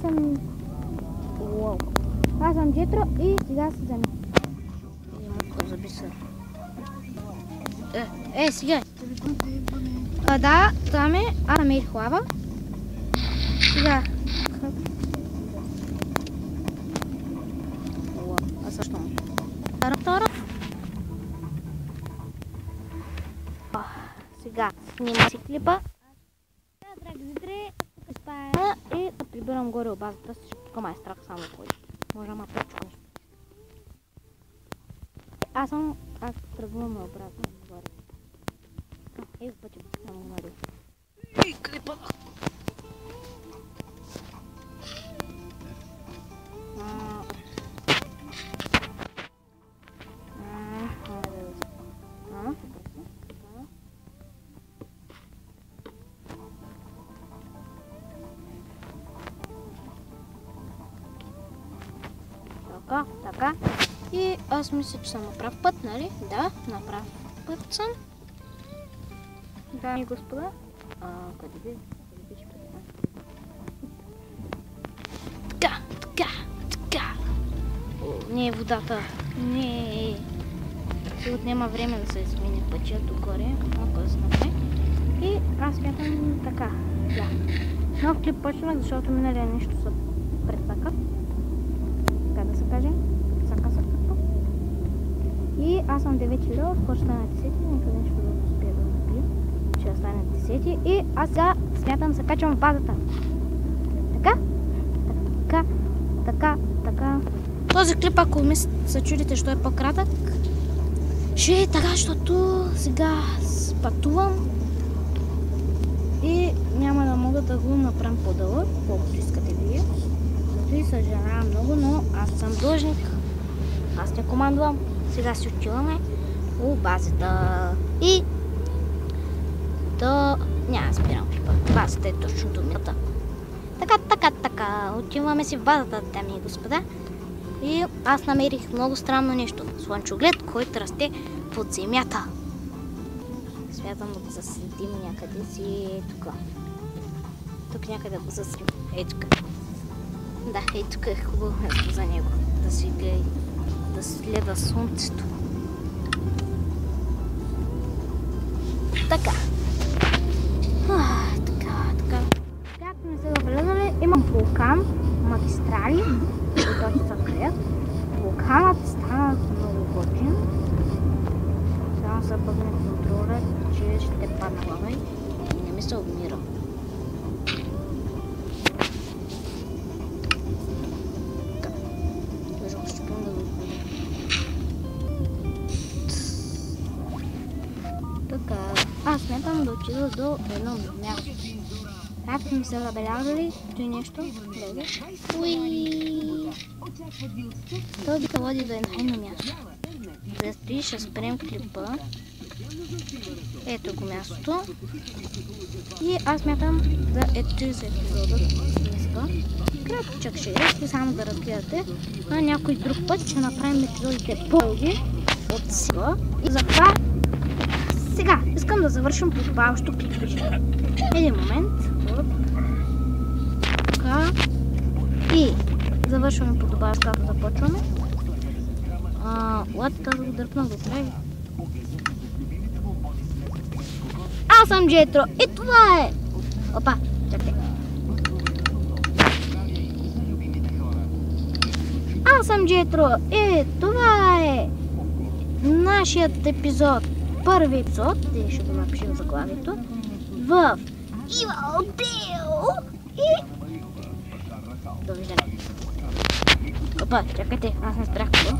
съм... Уау. Аз съм Джетро и сега се занимавам. Мутко за бисер. Сега. Да, там е. Аз намерих лава. Сега. Уау, а защо? Втора. Сега снимам си клипа. Драги зрители, спая и да прибирам горе от базата, защото май е страх само кой. Може ама пречко нещо. Аз тръгвам обратно отгоре. Ей, в пътя съм умарил. Ей, къде падах? Така. И аз мисля, че съм на прав път, нали? Да, на прав път съм. Дами и господа. Къде би? Така. Не е водата. Не. Ще отнема време да се измени пътя догоре. Малко да се направи. И аз смятам така. Да. Нов клип почнах, защото миналия нещо се прецака. Така да се каже. И аз съм 9 лева, скоро ще стане 10, никъде нещо да успея да напия. Ще стане 10 и аз сега смятам да се качвам в базата. Така. Този клип, ако ми се чудите, що е по-кратък, ще е така, защото сега пътувам и няма да мога да го направим по-дълъг, колкото искате вие. Зато и съжалявам много, но аз съм длъжник. Аз не командвам. Сега си отиваме у базата и няма спирам клипа. Базата е точно до минута. Така. Отиваме си в базата, дами и господа. И аз намерих много странно нещо. Слънчоглед, който расте под земята. Смятам да го заследим някъде си тук. Тук някъде го заследим. Ей тук. Да, ей тук е хубаво място за него. Да си гледа. Да следа слънцето. Така. Както не са забелязали, имам вулкан, магистрали, които са крият. Вулканът стана много готин. Само се бъдне контроля, че ще падна лава и не ми се умира. Аз смятам да отида до едно място. Както ми са забелязали, той нещо влезе. Той би води до едно място. Предстои, ще спрем клипа. Ето го мястото. И аз смятам да е 30 епизода днеска. Кратичък ще е, само да разгледате. На някой друг път ще направим епизодите по-дълги от сега. И затова сега искам да завършим подобаващо клипче. Един момент. Така. И завършваме подобаващо, когато започваме. Латата да го дърпна до край. Аз съм Джетро и това е! Опа, чакай. Аз съм Джетро и това е нашият епизод. Първи епизод, ще го напишем в заглавието, в Evildale и... Довиждане. Опа, чакайте, аз не спрях това.